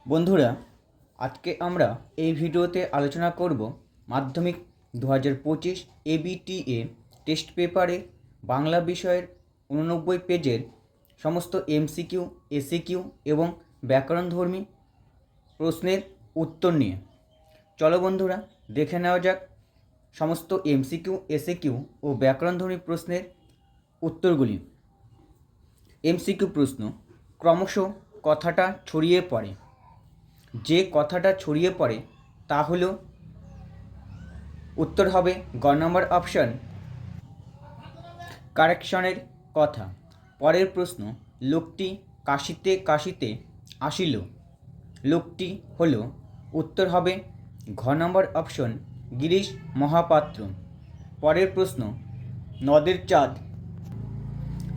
বন্ধুরা, আজকে আমরা এই ভিডিওতে আলোচনা করব মাধ্যমিক 2025 এবিটিএ টেস্ট পেপারে বাংলা বিষয়ের 89 পেজের সমস্ত এমসিকিউ, এসিকিউ এবং ব্যাকরণধর্মী প্রশ্নের উত্তর নিয়ে। চলো বন্ধুরা, দেখে নেওয়া যাক সমস্ত এমসিকিউ, এসিকিউ ও ব্যাকরণধর্মী প্রশ্নের উত্তরগুলি। এমসিকিউ প্রশ্ন: ক্রমশ কথাটা ছড়িয়ে পড়ে। যে কথাটা ছড়িয়ে পড়ে তা হলো, উত্তর হবে গ নম্বর অপশন, কারেকশনের কথা। পরের প্রশ্ন: লোকটি কাশিতে কাশিতে আসিল। লোকটি হলো, উত্তর হবে ঘ নম্বর অপশন, গিরিশ মহাপাত্র। পরের প্রশ্ন: নদের চাঁদ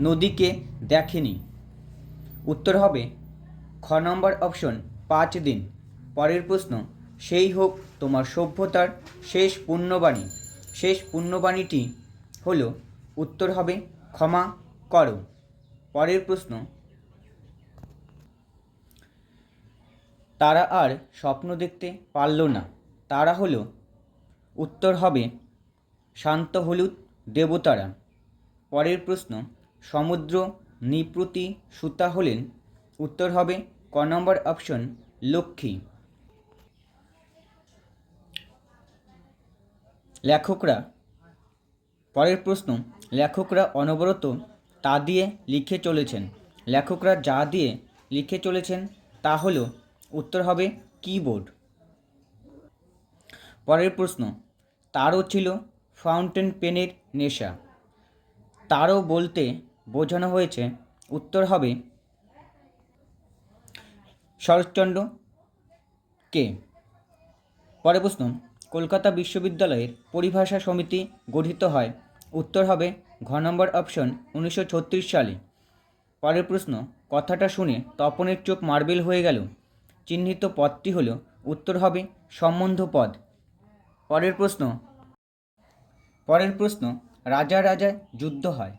নদীকে দেখেনি। উত্তর হবে খ নম্বর অপশন, 5 দিন। পরের প্রশ্ন: সেই হোক তোমার সভ্যতার শেষ পুণ্যবাণী। শেষ পুণ্যবাণীটি হলো, উত্তর হবে ক্ষমা করো। পরের প্রশ্ন: তারা আর স্বপ্ন দেখতে পারল না। তারা হলো, উত্তর হবে শান্ত হলুদ দেবতারা। পরের প্রশ্ন: সমুদ্র নিপ্রতি সুতা হলেন। উত্তর হবে ক নম্বর অপশন, লক্ষ্মী। লেখকরা, পরের প্রশ্ন: লেখকরা অনবরত তা দিয়ে লিখে চলেছেন। লেখকরা যা দিয়ে লিখে চলেছেন তা হলো, উত্তর হবে কিবোর্ড। পরের প্রশ্ন: তারও ছিল ফাউন্টেন পেনের নেশা। তারও বলতে বোঝানো হয়েছে, উত্তর হবে শরৎচন্দ্রকে। পরের প্রশ্ন: কলকাতা বিশ্ববিদ্যালয়ের পরিভাষা সমিতি গঠিত হয়। উত্তর হবে ঘ নম্বর অপশন, 1936 সালে। পরের প্রশ্ন: কথাটা শুনে তপনের চোখ মার্বেল হয়ে গেল। চিহ্নিত পদটি হল, উত্তর হবে সম্বন্ধ পদ। পরের প্রশ্ন: রাজায় রাজায় যুদ্ধ হয়।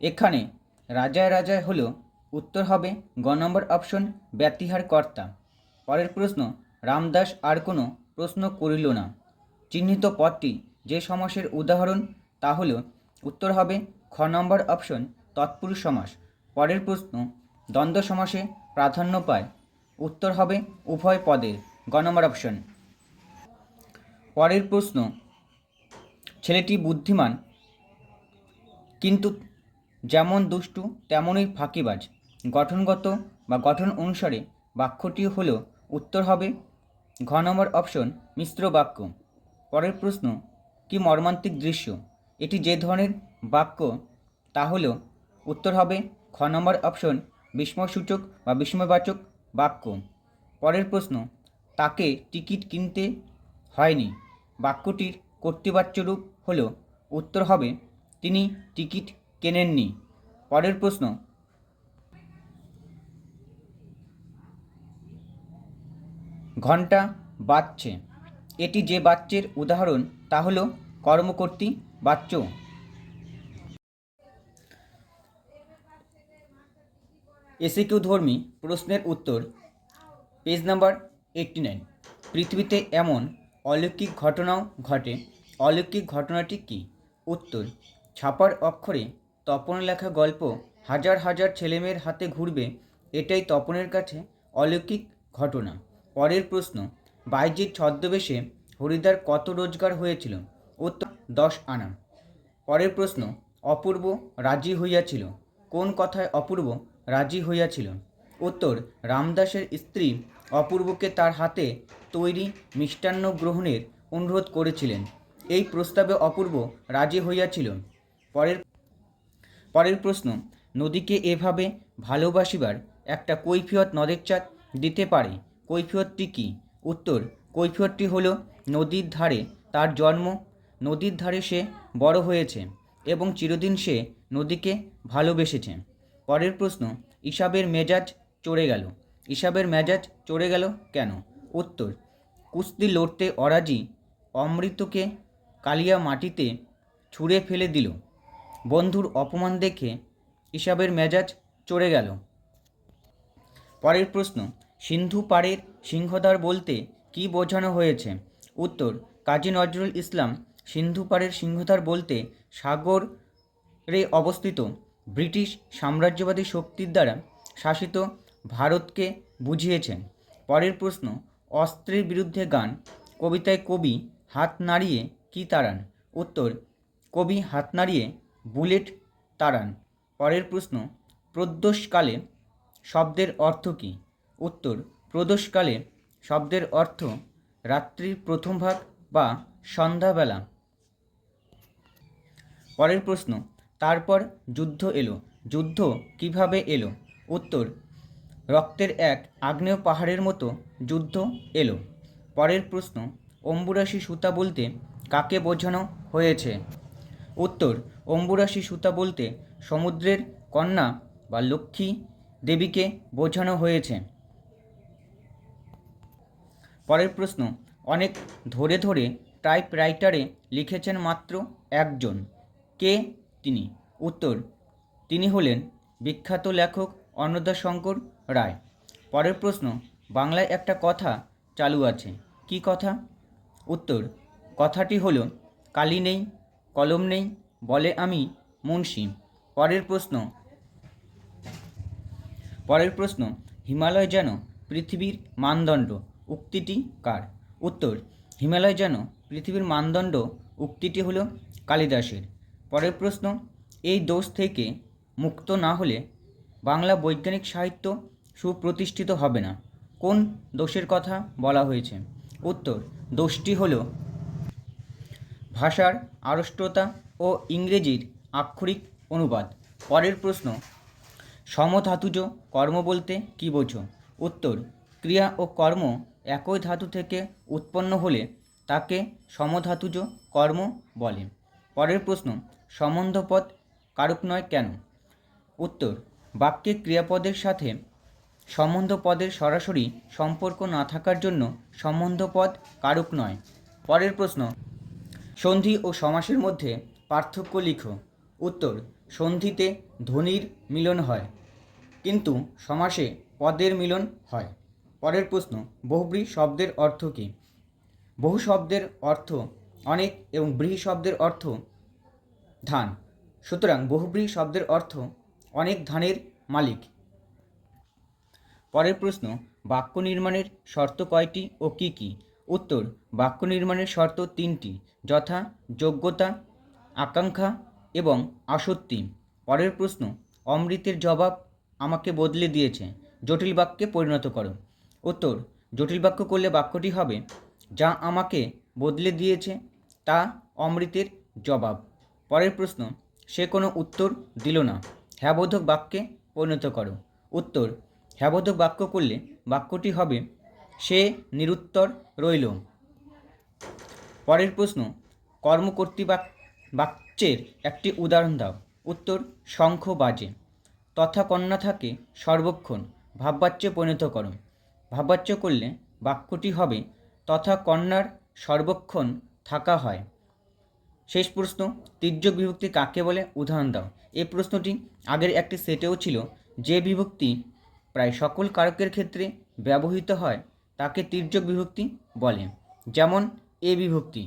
এখানে রাজায় রাজায় হলো, উত্তর হবে গ নম্বর অপশন, ব্যতিহার কর্তা। পরের প্রশ্ন: রামদাস আর কোনো প্রশ্ন করিল না। চিহ্নিত পদটি যে সমাসের উদাহরণ তা হলো, উত্তর হবে খ নম্বর অপশন, তৎপুরুষ সমাস। পরের প্রশ্ন: দ্বন্দ্ব সমাসে প্রাধান্য পায়। উত্তর হবে উভয় পদের, গ নম্বর অপশন। পরের প্রশ্ন: ছেলেটি বুদ্ধিমান কিন্তু যেমন দুষ্টু তেমনই ফাঁকিবাজ। গঠনগত বা গঠন অনুসারে বাক্যটি হলো, উত্তর হবে ঘ নম্বর অপশন, মিশ্র বাক্য। পরের প্রশ্ন: কি মর্মান্তিক দৃশ্য। এটি যে ধরনের বাক্য তা হলো, উত্তর হবে খ নম্বর অপশন, বিস্ময়সূচক বা বিস্ময়বাচক বাক্য। পরের প্রশ্ন: তাকে টিকিট কিনতে হয়নি। বাক্যটির কর্তৃবাচ্য রূপ হলো, উত্তর হবে তিনি টিকিট কেনেননি। পরের প্রশ্ন: ঘণ্টা বাজছে। এটি যে বাচ্যের উদাহরণ তা হলো কর্মকর্তৃ বাচ্য। এসিকিউ ধর্মী প্রশ্নের উত্তর, পেজ নাম্বার 89। পৃথিবীতে এমন অলৌকিক ঘটনাও ঘটে। অলৌকিক ঘটনাটি কী? উত্তর, ছাপার অক্ষরে তপনের লেখা গল্প হাজার হাজার ছেলেমেয়ের হাতে ঘুরবে, এটাই তপনের কাছে অলৌকিক ঘটনা। পরের প্রশ্ন: বাইজির ছদ্মবেশে হরিদার কত রোজগার হয়েছিল? উত্তর, 10 আনা। পরের প্রশ্ন: অপূর্ব রাজি হইয়াছিল। কোন কথায় অপূর্ব রাজি হইয়াছিল? উত্তর, রামদাসের স্ত্রী অপূর্বকে তার হাতে তৈরি মিষ্টান্ন গ্রহণের অনুরোধ করেছিলেন। এই প্রস্তাবে অপূর্ব রাজি হইয়াছিল। পরের প্রশ্ন: নদীকে এভাবে ভালোবাসিবার একটা কৈফিয়ত নদের চাঁদ দিতে পারে। কৈফিয়তটি কী? উত্তর, কৈফিয়তটি হলো, নদীর ধারে তার জন্ম, নদীর ধারে সে বড় হয়েছে এবং চিরদিন সে নদীকে ভালোবেসেছে। পরের প্রশ্ন: ইসাবের মেজাজ চড়ে গেল। ইসাবের মেজাজ চড়ে গেল কেন? উত্তর, কুস্তি লড়তে অরাজি অমৃতকে কালিয়া মাটিতে ছুঁড়ে ফেলে দিল। বন্ধুর অপমান দেখে ইসাবের মেজাজ চড়ে গেল। পরের প্রশ্ন: সিন্ধু পাড়ের সিংহদ্বার বলতে কী বোঝানো হয়েছে? উত্তর, কাজী নজরুল ইসলাম সিন্ধু পাড়ের সিংহদ্বার বলতে সাগরে অবস্থিত ব্রিটিশ সাম্রাজ্যবাদী শক্তির দ্বারা শাসিত ভারতকে বুঝিয়েছেন। পরের প্রশ্ন, অস্ত্রের বিরুদ্ধে গান কবিতায় কবি হাত নাড়িয়ে কি তাড়ান? উত্তর, কবি হাত নাড়িয়ে বুলেট তাড়ান। পরের প্রশ্ন, প্রদোষকালে শব্দের অর্থ কী? উত্তর, প্রদোষকালে শব্দের অর্থ রাত্রির প্রথম ভাগ বা সন্ধ্যাবেলা। পরের প্রশ্ন, তারপর যুদ্ধ এলো, যুদ্ধ কিভাবে এলো? উত্তর, রক্তের এক আগ্নেয় পাহাড়ের মতো যুদ্ধ এলো। পরের প্রশ্ন, অম্বুরাশি সুতা বলতে কাকে বোঝানো হয়েছে? উত্তর, অম্বুরাশি সুতা বলতে সমুদ্রের কন্যা বা লক্ষ্মী দেবীকে বোঝানো হয়েছে। পরের প্রশ্ন, অনেক ধরে ধরে টাইপরাইটারে লিখেছেন মাত্র একজন, কে তিনি? উত্তর, তিনি হলেন বিখ্যাত লেখক অন্নদাশঙ্কর রায়। পরের প্রশ্ন, বাংলায় একটা কথা চালু আছে, কি কথা? উত্তর, কথাটি হলো কালি নেই কলম নেই বলে আমি মুন্সি। পরের প্রশ্ন, হিমালয় যেন পৃথিবীর মানদণ্ড উক্তিটি কার? উত্তর, হিমালয় যেন পৃথিবীর মানদণ্ড উক্তিটি হলো কালিদাসের। পরের প্রশ্ন, এই দোষ থেকে মুক্ত না হলে বাংলা বৈজ্ঞানিক সাহিত্য সুপ্রতিষ্ঠিত হবে না। কোন দোষের কথা বলা হয়েছে? উত্তর, দোষটি হলো ভাষার আড়ষ্টতা ও ইংরেজির আক্ষরিক অনুবাদ। পরের প্রশ্ন, সমধাতুজ কর্ম বলতে কী বোঝো? উত্তর, ক্রিয়া ও কর্ম একই ধাতু থেকে উৎপন্ন হলে তাকে সমধাতুজ কর্ম বলে। পরের প্রশ্ন, সম্বন্ধপদ কারক নয় কেন? উত্তর, বাক্যে ক্রিয়াপদের সাথে সম্বন্ধপদের সরাসরি সম্পর্ক না থাকার জন্য সম্বন্ধপদ কারক নয়। পরের প্রশ্ন, সন্ধি ও সমাসের মধ্যে পার্থক্য লিখো। উত্তর, সন্ধিতে ধ্বনির মিলন হয় কিন্তু সমাসে পদের মিলন হয়। পরের প্রশ্ন, বহুব্রী শব্দের অর্থ কী? বহু শব্দের অর্থ অনেক এবং ব্রীহি শব্দের অর্থ ধান, সুতরাং বহুব্রী শব্দের অর্থ অনেক ধানের মালিক। পরের প্রশ্ন, বাক্য নির্মাণের শর্ত কয়টি ও কী কী? উত্তর, বাক্য নির্মাণের শর্ত তিনটি, যথা যোগ্যতা, আকাঙ্ক্ষা এবং আসক্তি। পরের প্রশ্ন, অমৃতের জবাব আমাকে বদলে দিয়েছে, জটিল বাক্যে পরিণত করো। উত্তর, জটিল বাক্য করলে বাক্যটি হবে, যা আমাকে বদলে দিয়েছে তা অমৃতের জবাব। পরের প্রশ্ন, সে কোনো উত্তর দিল না, হ্যাবোধক বাক্যে পরিণত করো। উত্তর, হ্যাবোধক বাক্য করলে বাক্যটি হবে, সে নিরুত্তর রইল। পরের প্রশ্ন, কর্মকর্তৃ বাক্যের একটি উদাহরণ দাও। উত্তর, শঙ্খ বাজে। তথা কন্যা থাকে সর্বক্ষণ, ভাববাচ্যে পরিণত করো। ভাববাচ্য করলে বাক্যটি হবে, তথা কন্যার সর্বক্ষণ থাকা হয়। শেষ প্রশ্ন, তির্যক বিভক্তি কাকে বলে? উদাহরণ দাও। এই প্রশ্নটি আগের একটি সেটেও ছিল। যে বিভক্তি প্রায় সকল কারকের ক্ষেত্রে ব্যবহৃত হয় তাকে তির্যক বিভক্তি বলে, যেমন এ বিভক্তি।